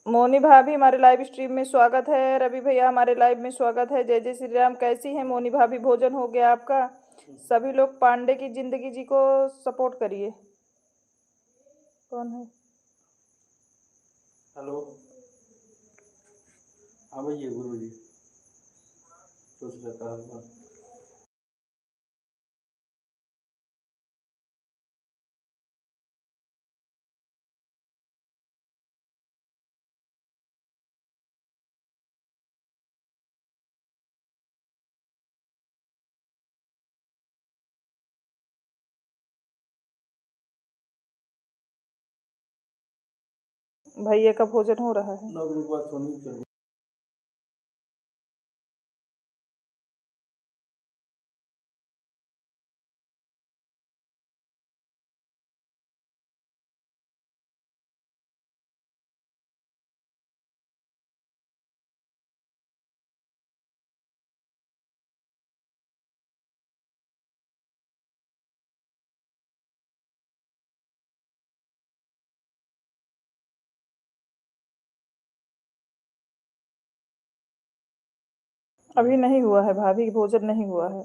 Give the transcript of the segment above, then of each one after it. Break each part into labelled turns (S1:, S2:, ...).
S1: मोनी भाभी हमारे live stream में स्वागत है। रवि भैया हमारे लाइव में स्वागत है। जय जय श्री राम। कैसी है मोनी भाभी? भोजन हो गया आपका? सभी लोग पांडे की जिंदगी जी को सपोर्ट करिए। कौन है?
S2: हेलो। हाँ भैया गुरु जी खुश रहता है।
S1: भैया का भोजन हो रहा है।
S2: 9 बजे के बाद सोनी चाहिए।
S1: अभी नहीं हुआ है भाभी, भोजन नहीं हुआ है।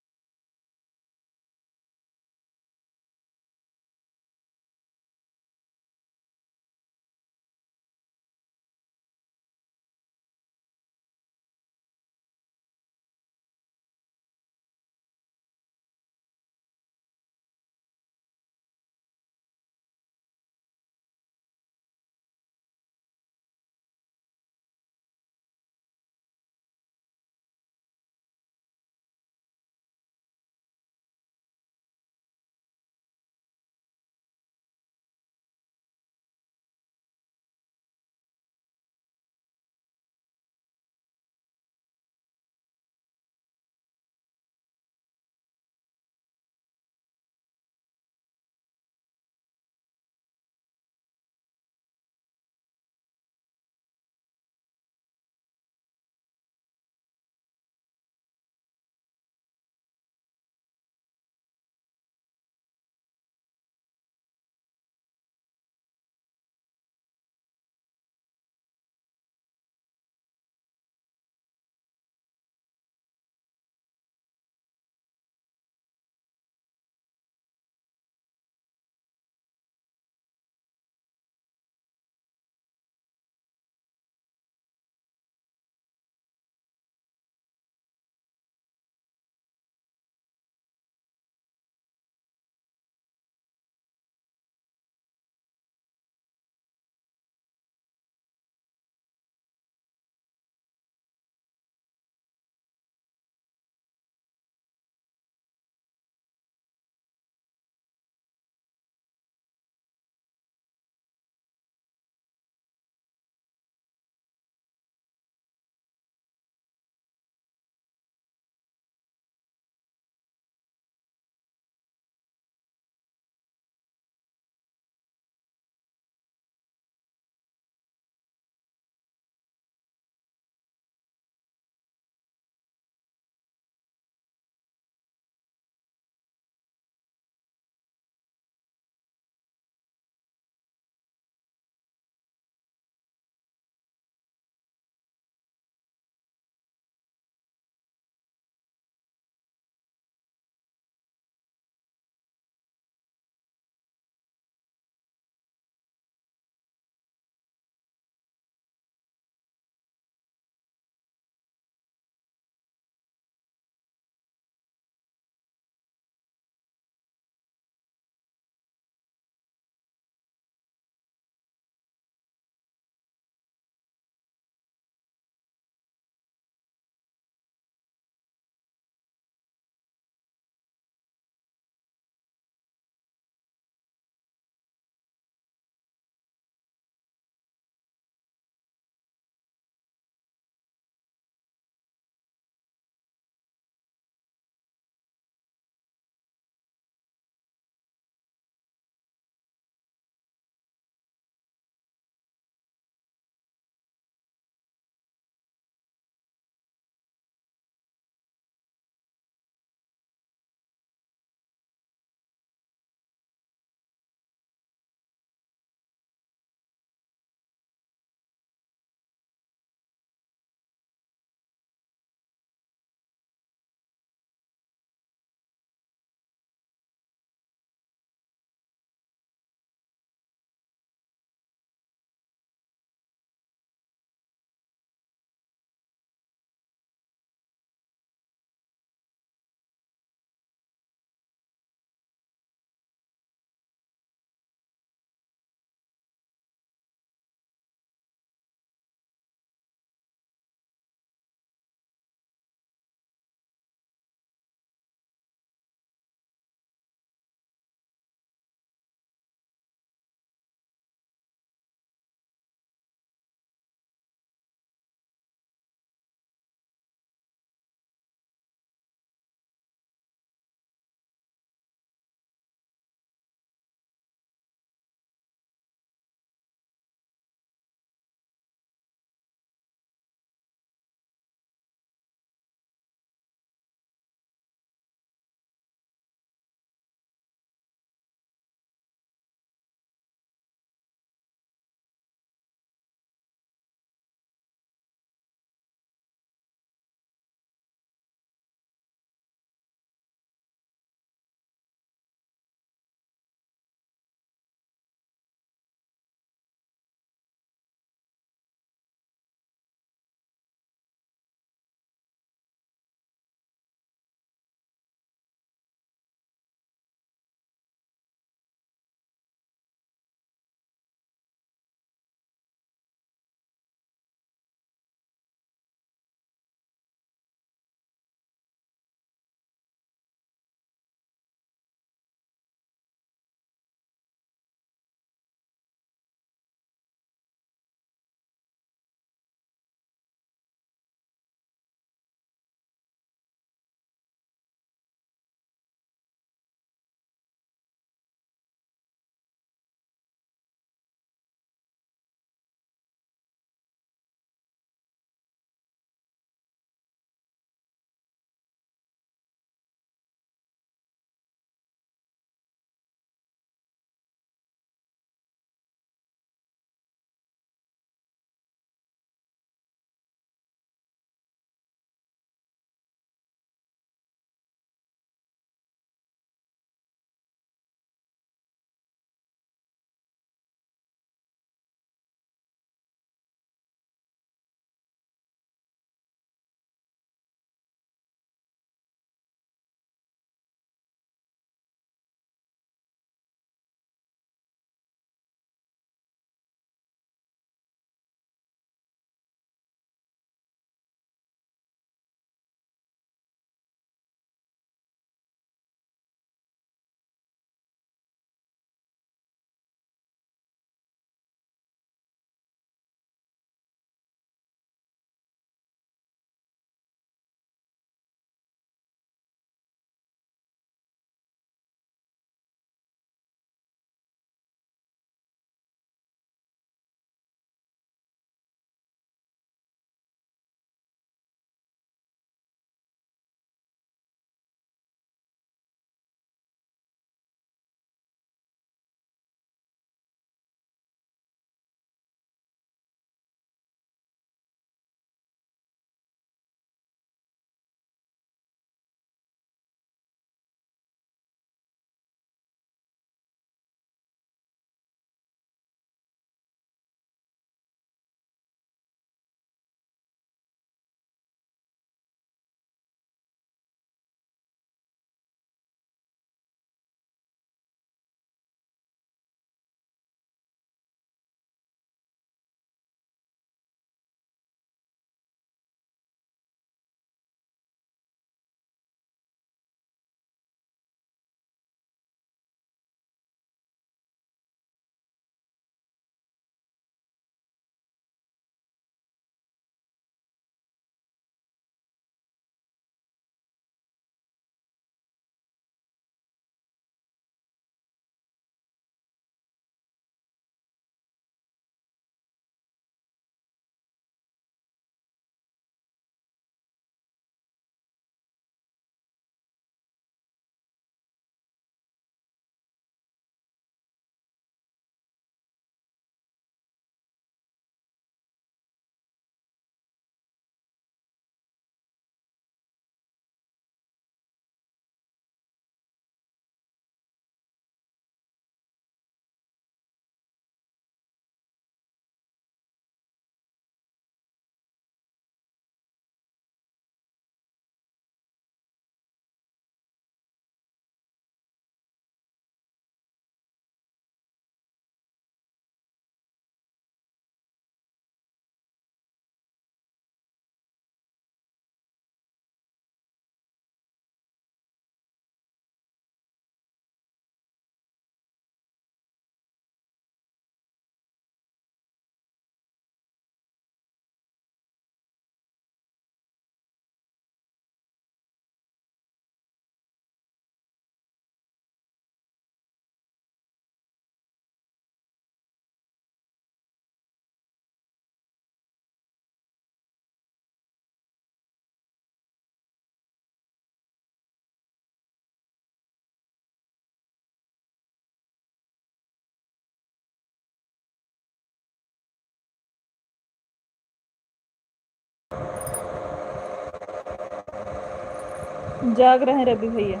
S1: जाग रहे हैं रवि भैया।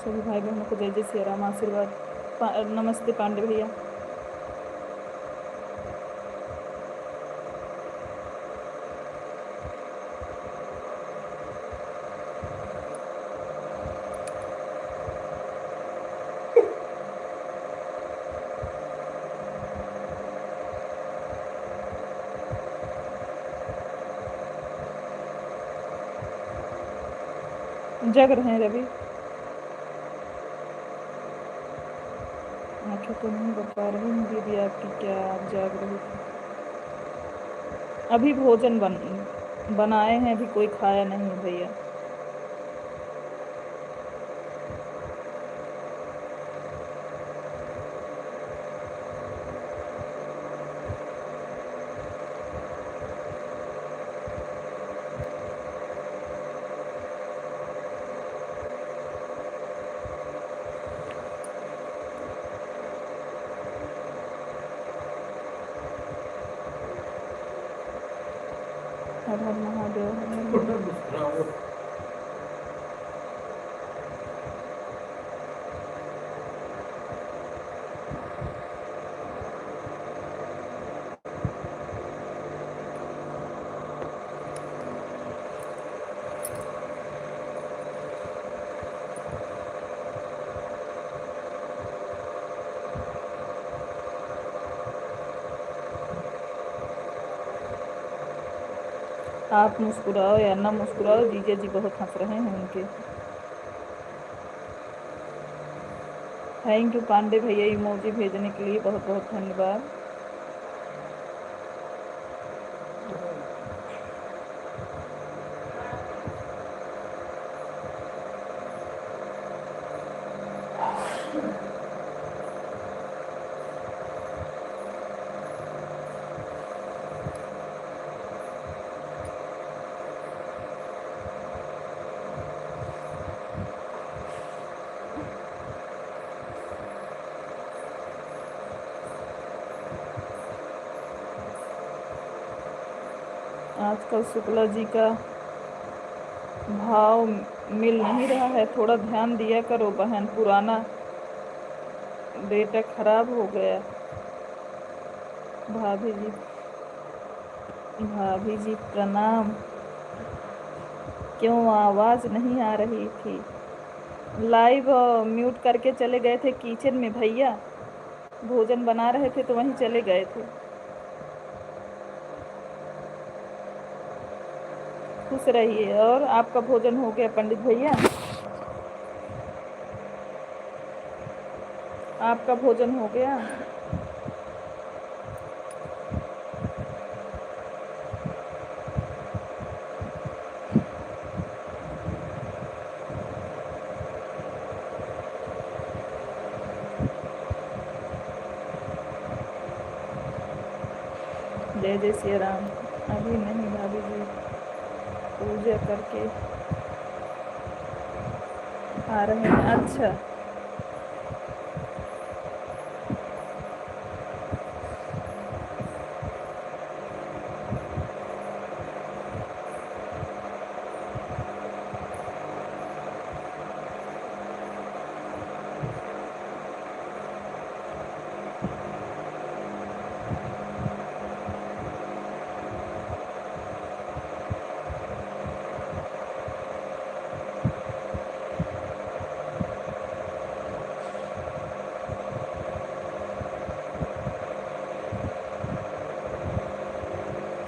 S1: सभी भाई बहनों को जय जय श्री राम आशीर्वाद। नमस्ते पांडे भैया। जग रहे हैं रवि। आंखें तो नहीं बता रही हूँ दीदी आपकी, क्या आप जाग रही थी? अभी भोजन बनाए हैं, अभी कोई खाया नहीं है भैया। हर हर महादेव, हर हर महादेव। आप मुस्कुराओ या ना मुस्कुराओ, जीजा जी बहुत हंस रहे हैं उनके। थैंक यू पांडे भैया इमोजी भेजने के लिए, बहुत बहुत धन्यवाद। आजकल शुक्ला जी का भाव मिल नहीं रहा है, थोड़ा ध्यान दिया करो बहन, पुराना बेटा खराब हो गया। भाभी जी प्रणाम। क्यों आवाज़ नहीं आ रही थी? लाइव म्यूट करके चले गए थे किचन में भैया, भोजन बना रहे थे तो वहीं चले गए थे। खुश रहिए। और आपका भोजन हो गया पंडित भैया? आपका भोजन हो गया? जय जय श्री राम। अभी नहीं भाभी जी, पूजा करके आ रहे हैं। अच्छा,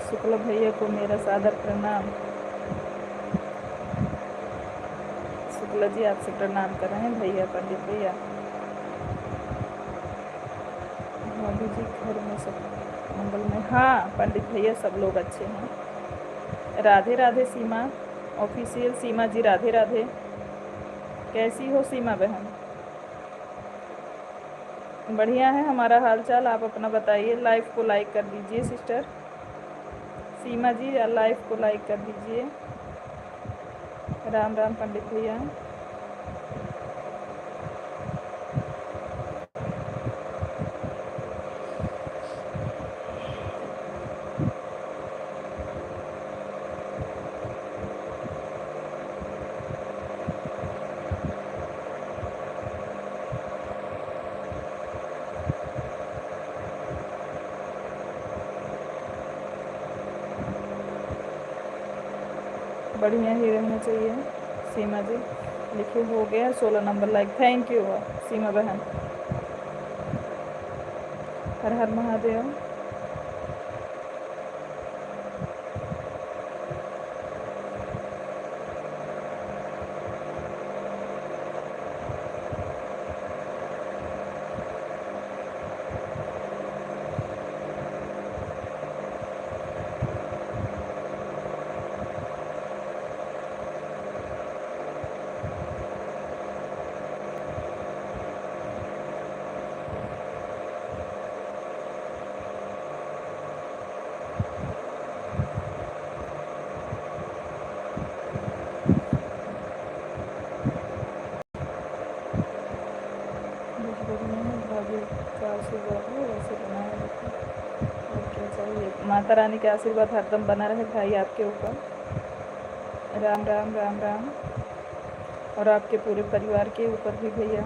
S1: शुक्ला भैया को मेरा सादर प्रणाम। शुक्ला जी आपसे प्रणाम कर रहे हैं भैया, पंडित भैया। भाभी जी घर में सब मंगल में? हाँ पंडित भैया सब लोग अच्छे हैं। राधे राधे सीमा ऑफिशियल। सीमा जी राधे राधे। कैसी हो सीमा बहन? बढ़िया है हमारा हालचाल, आप अपना बताइए। लाइव को लाइक कर दीजिए सिस्टर सीमा जी, लाइव को लाइक कर दीजिए। राम राम पंडित भैया। बढ़िया ही रहना चाहिए। सीमा जी लिखे हो गया 16 नंबर लाइक। थैंक यू सीमा बहन। हर हर महादेव। भाभी का आशीर्वाद है वैसे बनाए रखें और क्या चाहिए। माता रानी का आशीर्वाद हरदम बना रहे भाई आपके ऊपर। राम राम राम राम। और आपके पूरे परिवार के ऊपर भी भैया।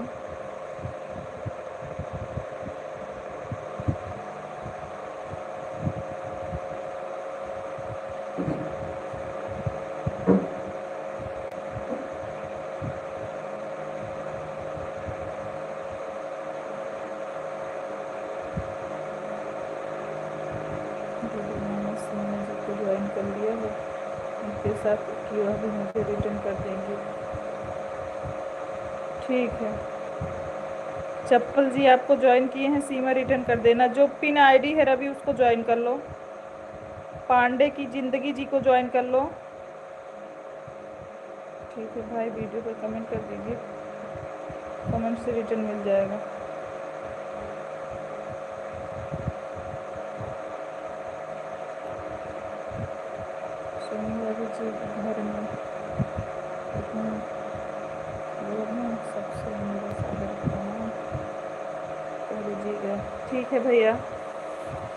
S1: मैंने सीमा जी को ज्वाइन कर लिया है, उनके साथ कि वह भी मुझे रिटर्न कर देंगे। ठीक है चप्पल जी आपको ज्वाइन किए हैं, सीमा रिटर्न कर देना। जो पिन आईडी है रवि उसको ज्वाइन कर लो। पांडे की जिंदगी जी को ज्वाइन कर लो। ठीक है भाई वीडियो पर कमेंट कर दीजिए, कमेंट से रिटर्न मिल जाएगा। सोनी बाबू जी घर में इतने लोग हैं, सबसे मेरा सागर प्रणाम कह दीजिएगा। ठीक है भैया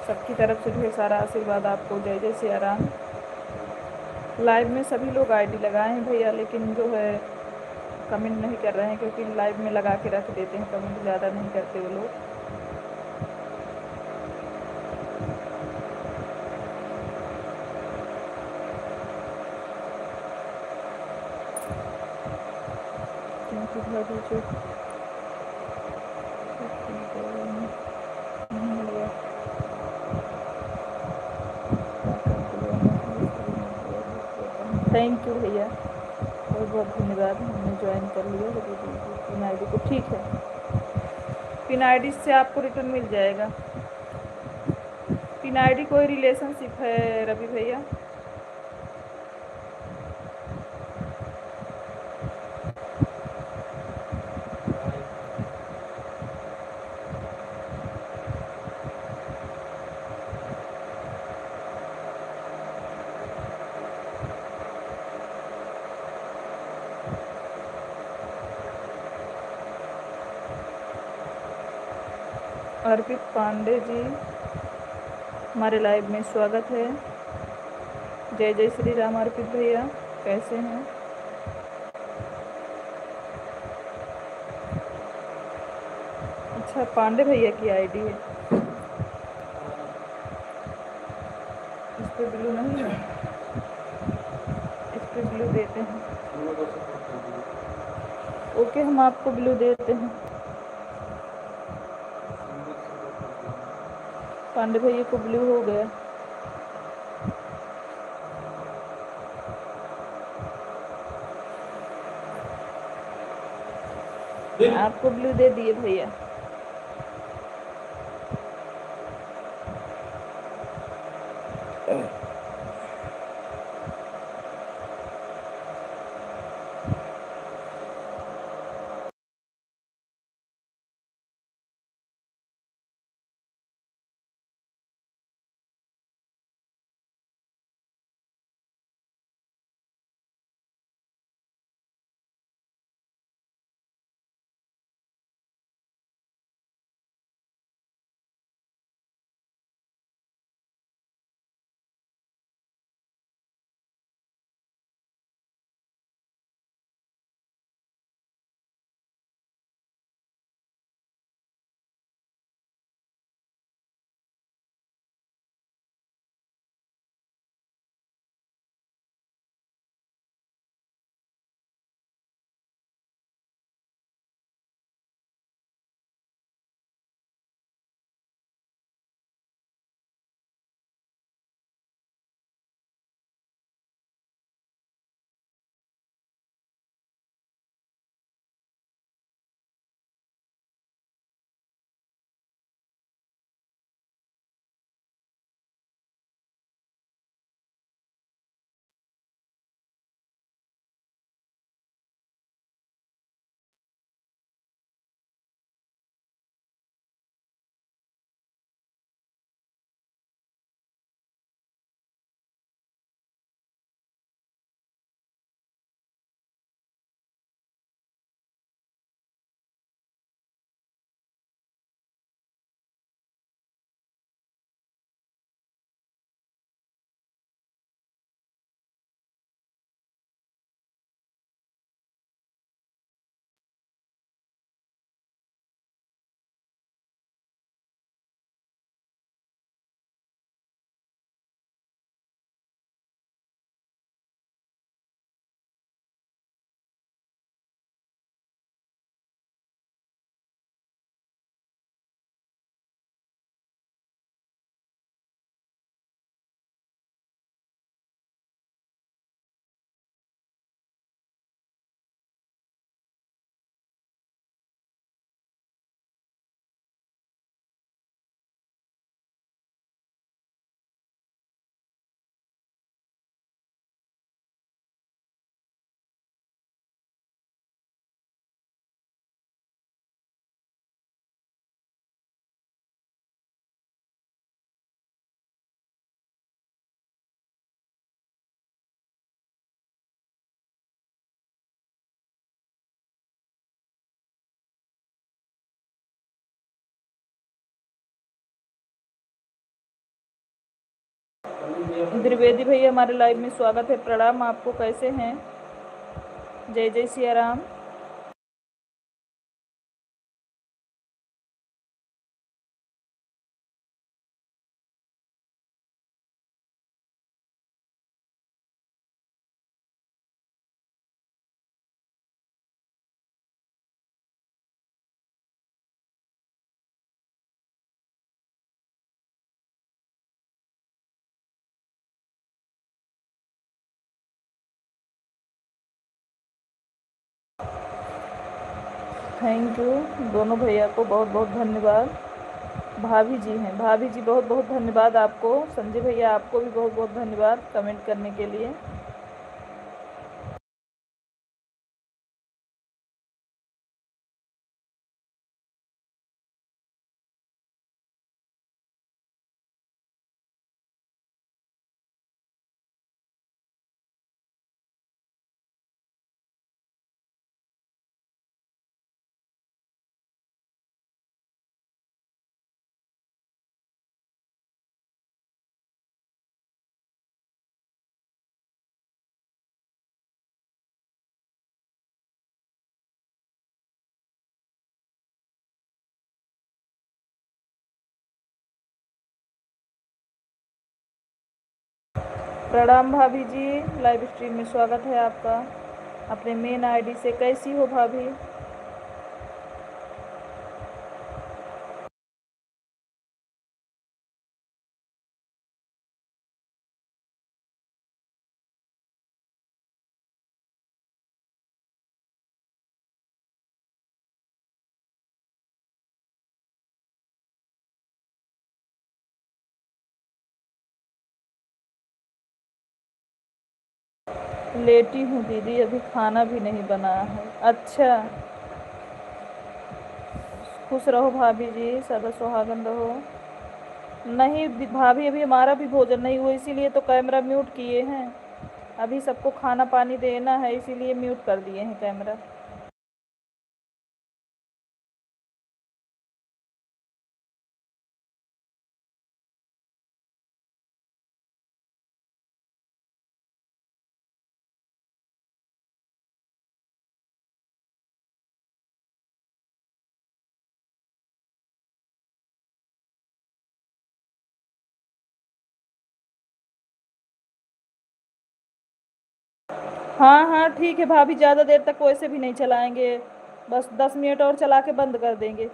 S1: सबकी तरफ से ढेर सारा आशीर्वाद आपको। जय जय सिया राम। लाइव में सभी लोग आईडी लगाए हैं भैया, लेकिन जो है कमेंट नहीं कर रहे हैं क्योंकि लाइव में लगा के रख देते हैं, कमेंट ज़्यादा नहीं करते वो लोग। क्योंकि भाभी जो नहीं लिया थैंक यू भैया बहुत बहुत धन्यवाद। हमने ज्वाइन कर लिया पिन आई डी को। ठीक है पिन आई डी से आपको रिटर्न मिल जाएगा। पिन आई डी कोई रिलेशनशिप है रवि भैया। अर्पित पांडे जी हमारे लाइव में स्वागत है। जय जय श्री राम। अर्पित भैया कैसे हैं। अच्छा पांडे भैया की आईडी है, इस पर ब्लू नहीं है, इस पर ब्लू देते हैं। ओके हम आपको ब्लू देते हैं। पांडे भैया को ब्लू हो गया। आपको ब्लू दे दिए भैया। द्विवेदी भैया हमारे लाइव में स्वागत है, प्रणाम आपको, कैसे हैं? जय जय सिया राम। थैंक यू दोनों भैया को, बहुत बहुत धन्यवाद। भाभी जी हैं, भाभी जी बहुत बहुत धन्यवाद आपको। संजय भैया आपको भी बहुत बहुत धन्यवाद कमेंट करने के लिए। प्रणाम भाभी जी, लाइव स्ट्रीम में स्वागत है आपका। अपने मेन आईडी से कैसी हो भाभी? लेटी हूँ दीदी, अभी खाना भी नहीं बना है। अच्छा, खुश रहो भाभी जी, सदा सुहागन रहो। नहीं भाभी, अभी हमारा भी भोजन नहीं हुआ, इसीलिए तो कैमरा म्यूट किए हैं। अभी सबको खाना पानी देना है, इसीलिए म्यूट कर दिए हैं कैमरा। हाँ हाँ ठीक है भाभी, ज़्यादा देर तक वैसे भी नहीं चलाएंगे, बस 10 मिनट और चला के बंद कर देंगे।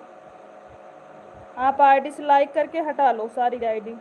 S1: आप आईडी से लाइक करके हटा लो सारी आईडी।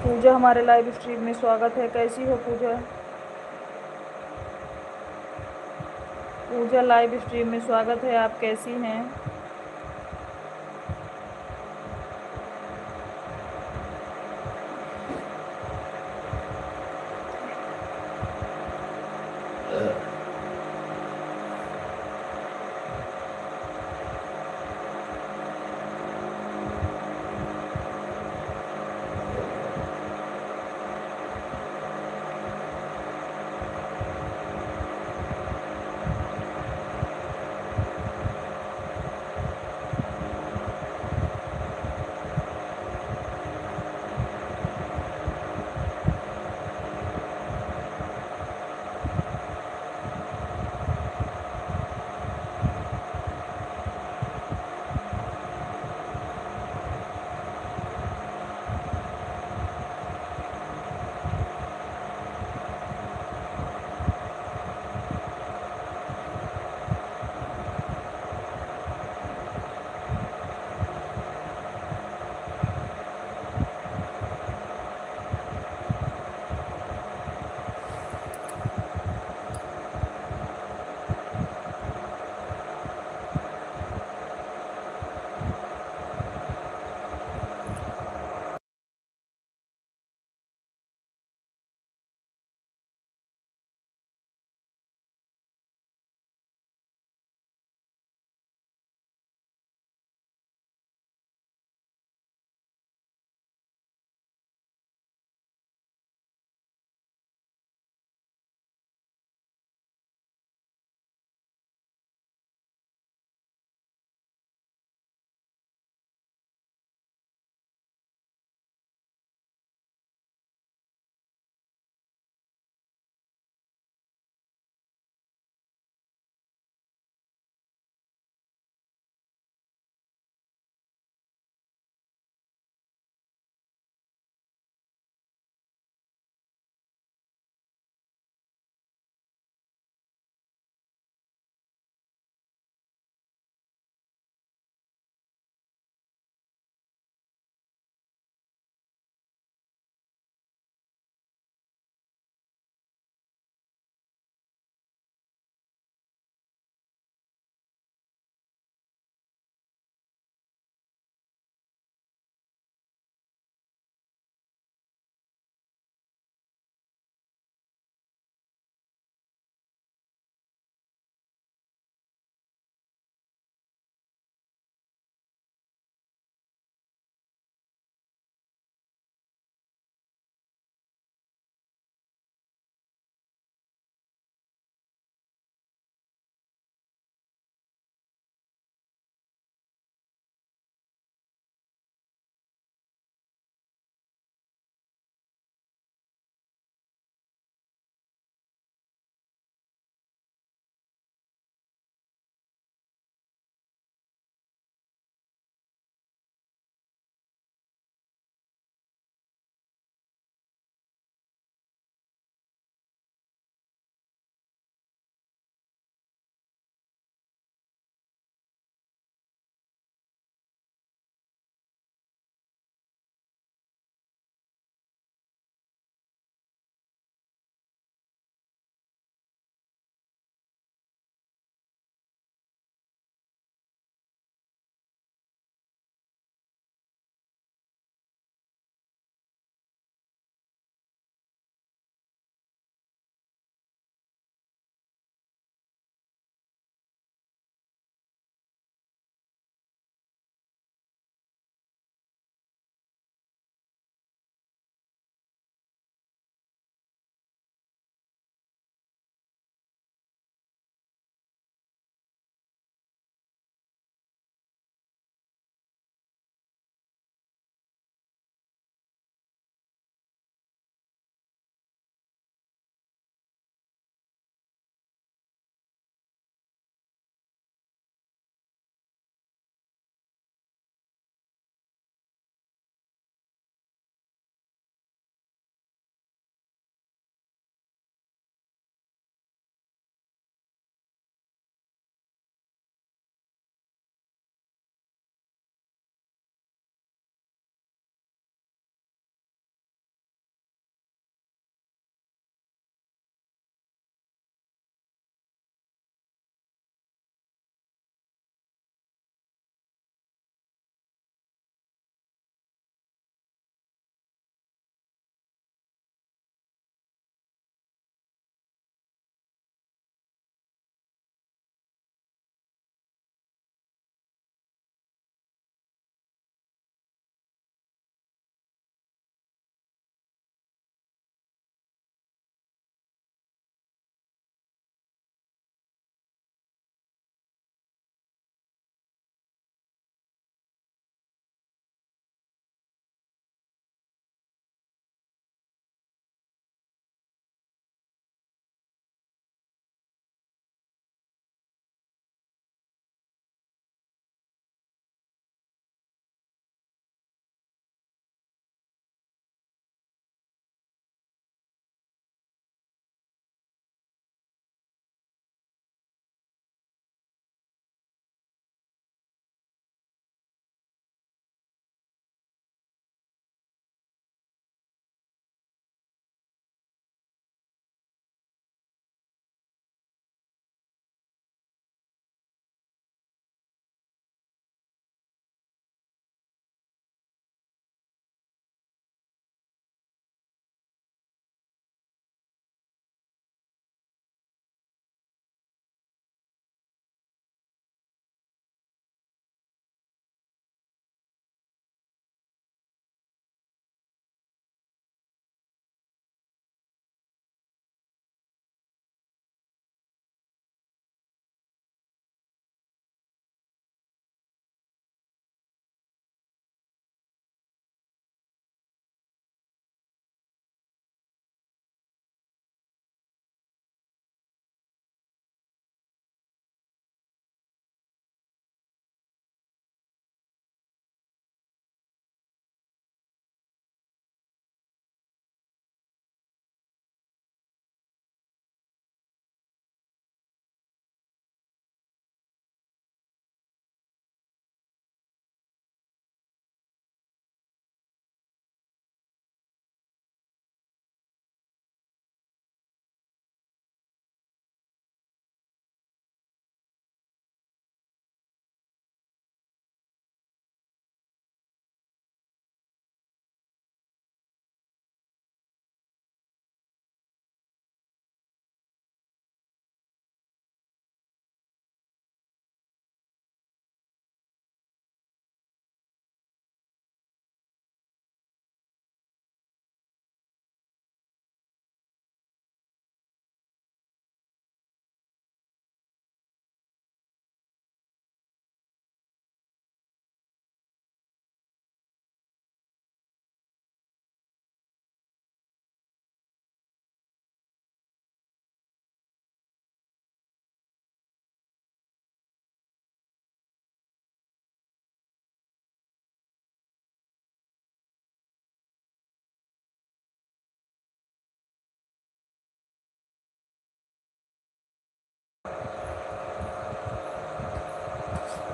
S1: पूजा हमारे लाइव स्ट्रीम में स्वागत है। कैसी हो पूजा? पूजा लाइव स्ट्रीम में स्वागत है। आप कैसी हैं?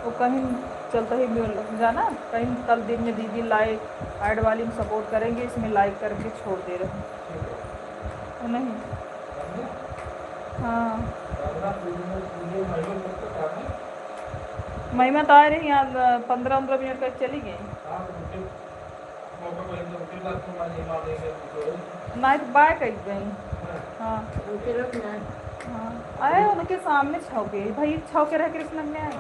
S1: वो कहीं चलता ही मिल जाना कहीं कल दिन में दीदी लाइक ऐड वाली में सपोर्ट करेंगे, इसमें लाइक करके छोड़ दे रहे हैं। वो नहीं, हाँ महिमा तो आ रही यहाँ 15-15 मिनट तक चली गई। नहीं तो बाय कर गई। हाँ हाँ आए उनके सामने छौके भाई छौके रह कृष्ण में आए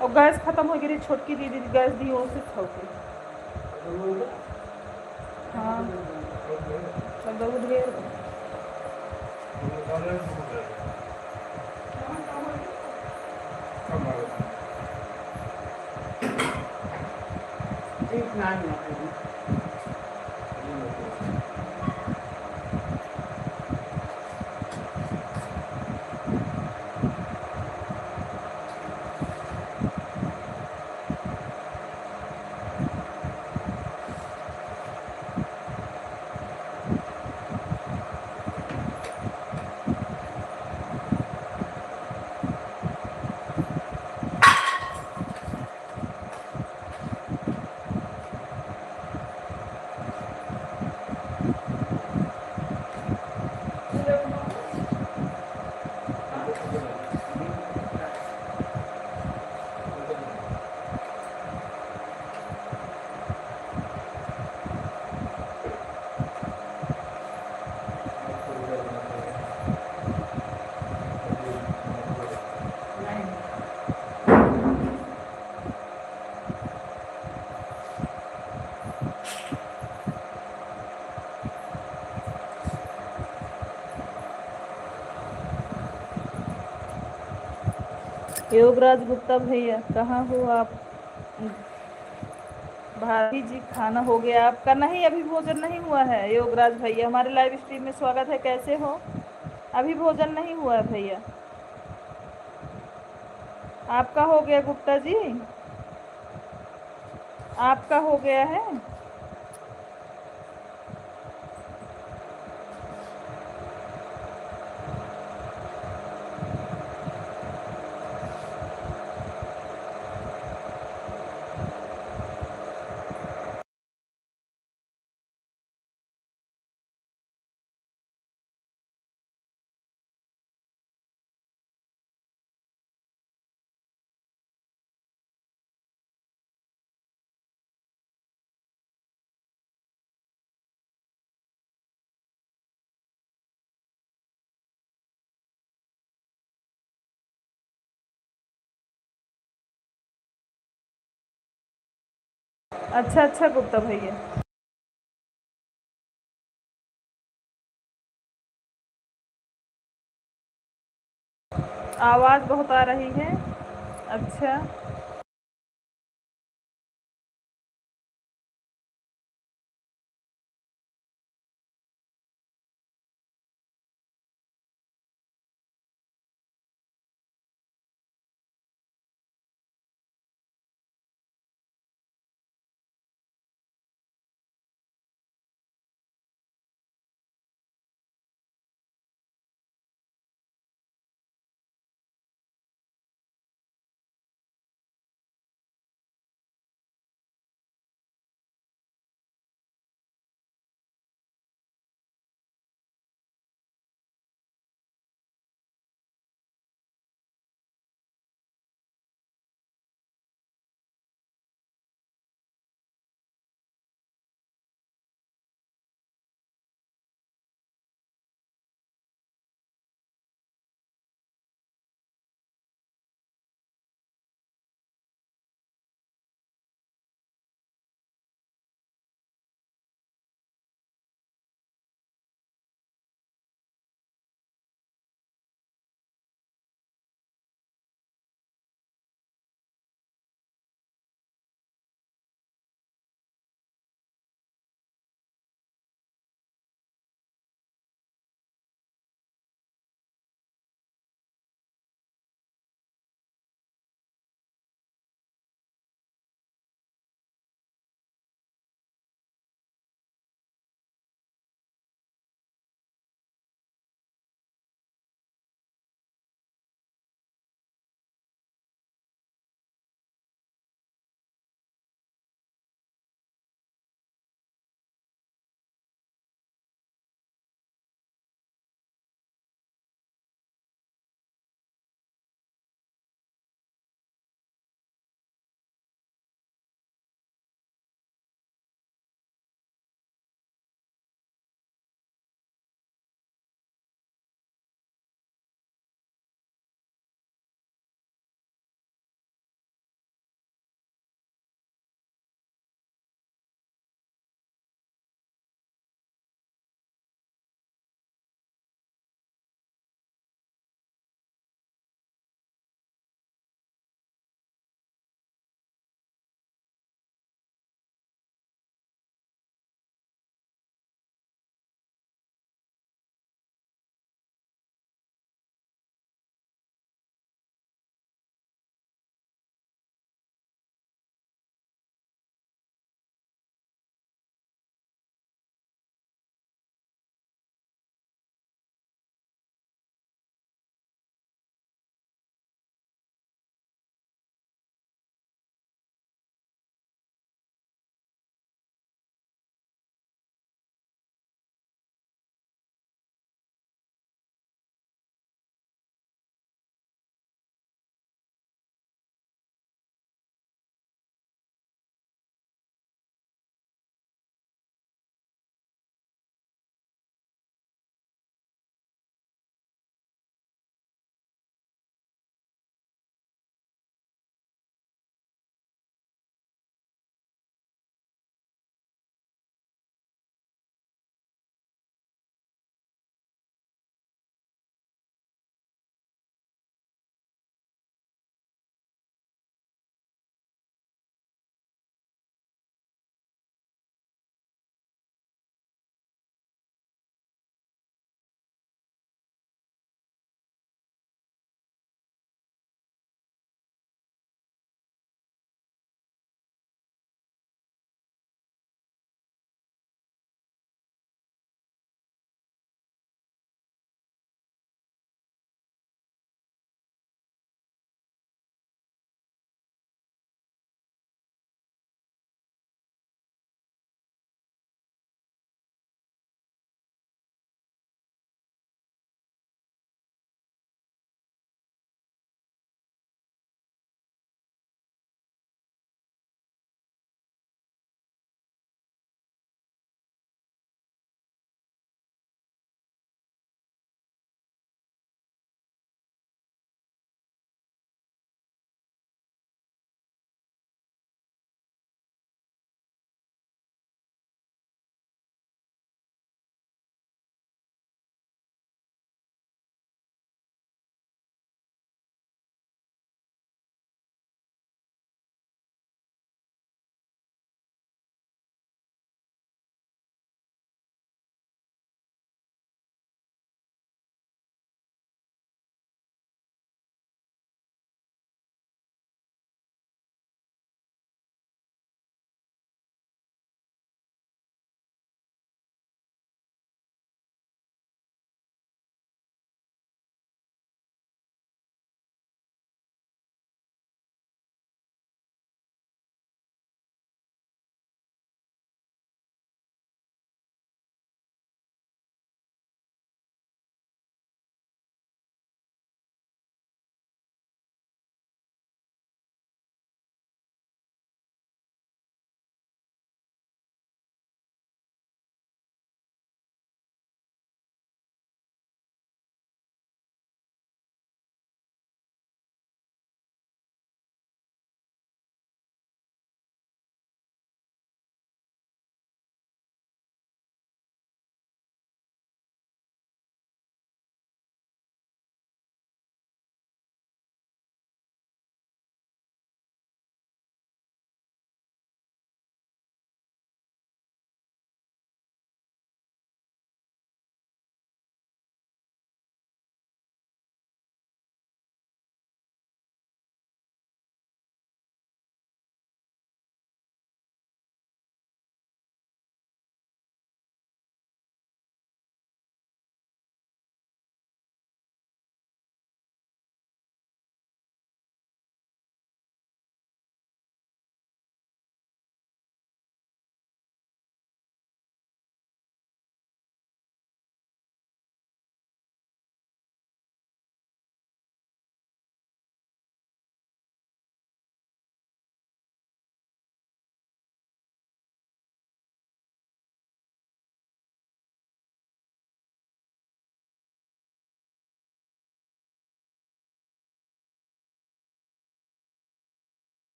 S1: और गैस खत्म हो गई छोटकी दीदी गैस दी उसे छौके। हाँ दूध घेर योगराज गुप्ता भैया कहाँ हो आप? भाभी जी खाना हो गया आपका? नहीं अभी भोजन नहीं हुआ है योगराज भैया, हमारे लाइव स्ट्रीम में स्वागत है, कैसे हो? अभी भोजन नहीं हुआ है भैया। आपका हो गया गुप्ता जी? आपका हो गया है? अच्छा अच्छा गुप्ता भैया, आवाज़ बहुत आ रही है। अच्छा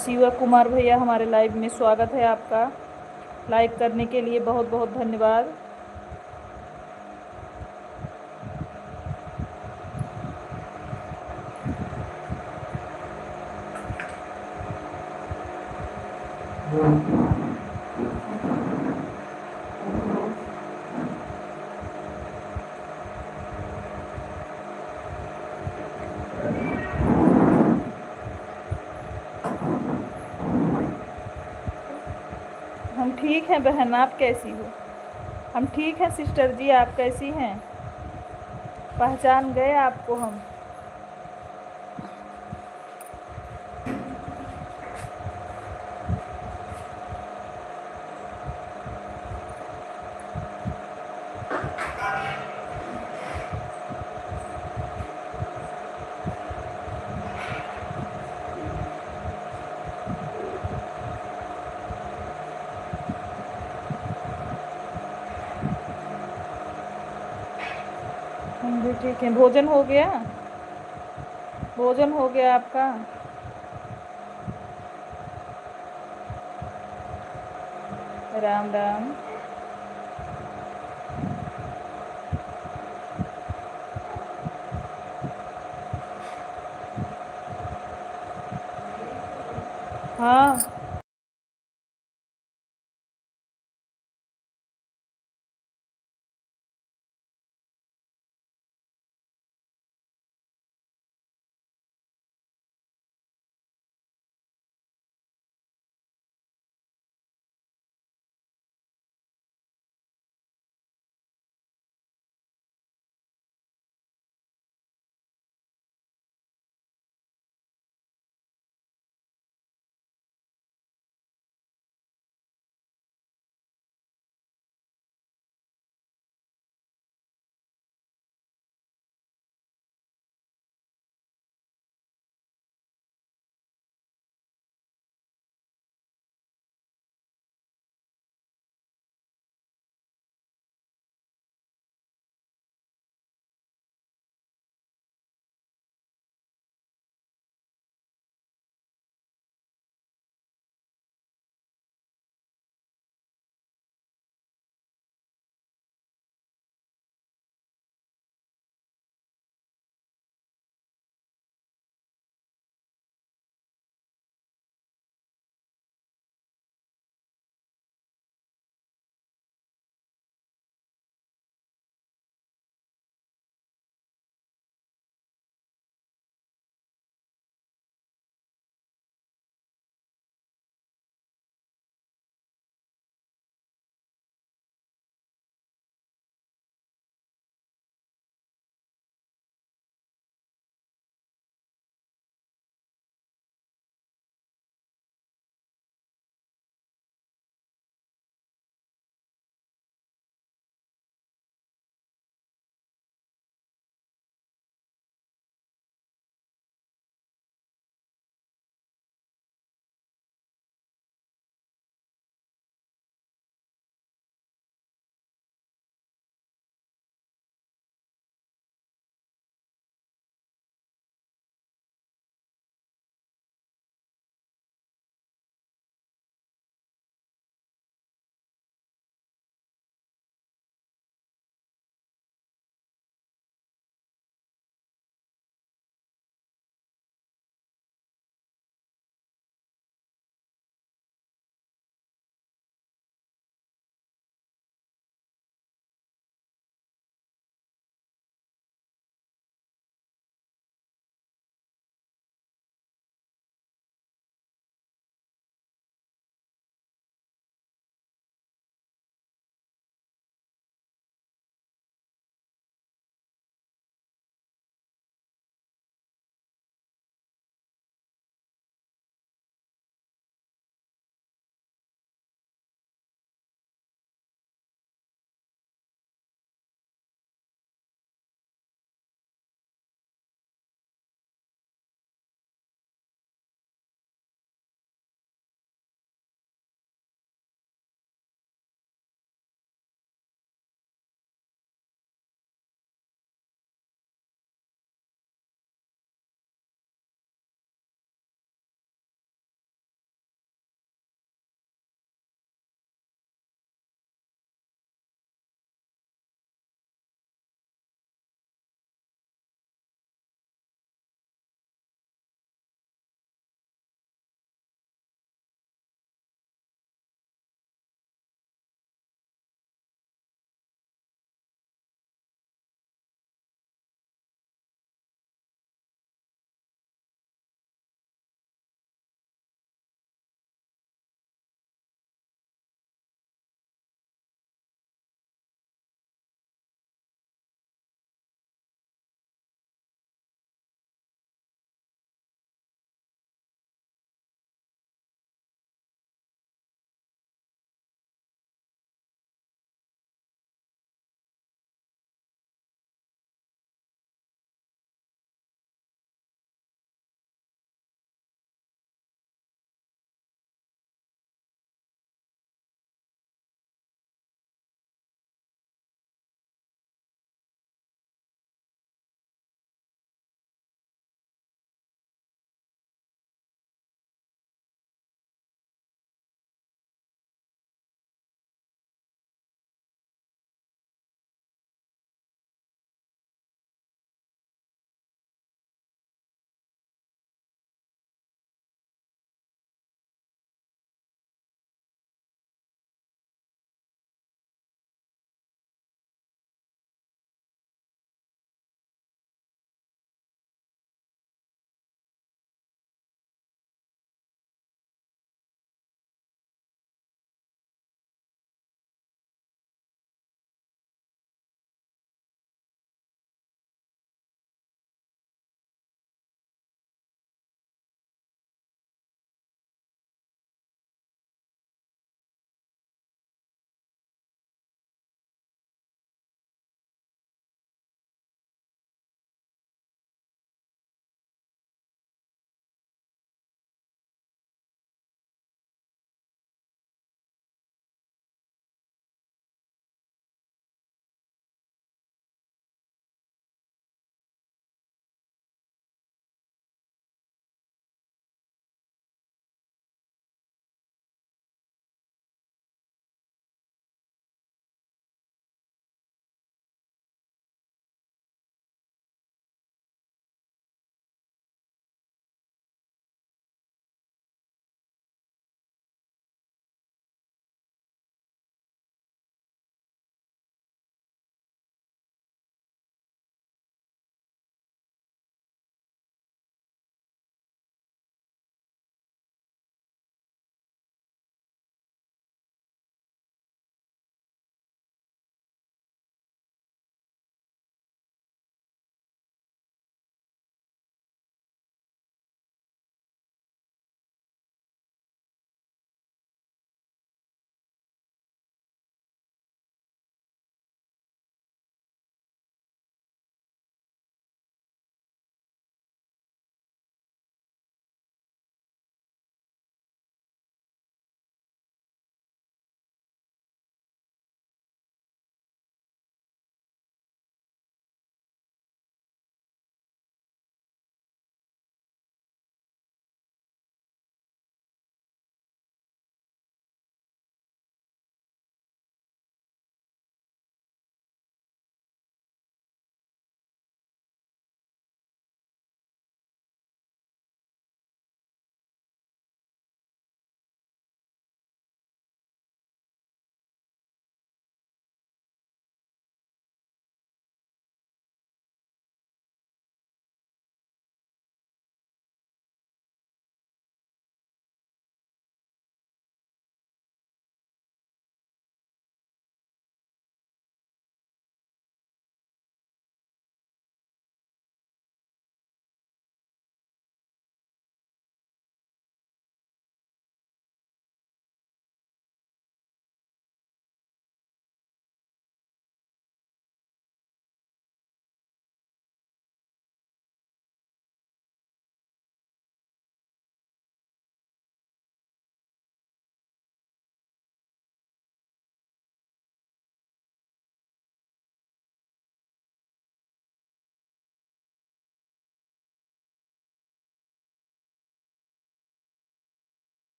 S1: शिव कुमार भैया हमारे लाइव में स्वागत है आपका। लाइक करने के लिए बहुत बहुत धन्यवाद। हम ठीक हैं बहन, आप कैसी हो? हम ठीक हैं सिस्टर जी, आप कैसी हैं? पहचान गए आपको हम। हम भी ठीक हैं। भोजन हो गया? भोजन हो गया आपका? राम राम। हाँ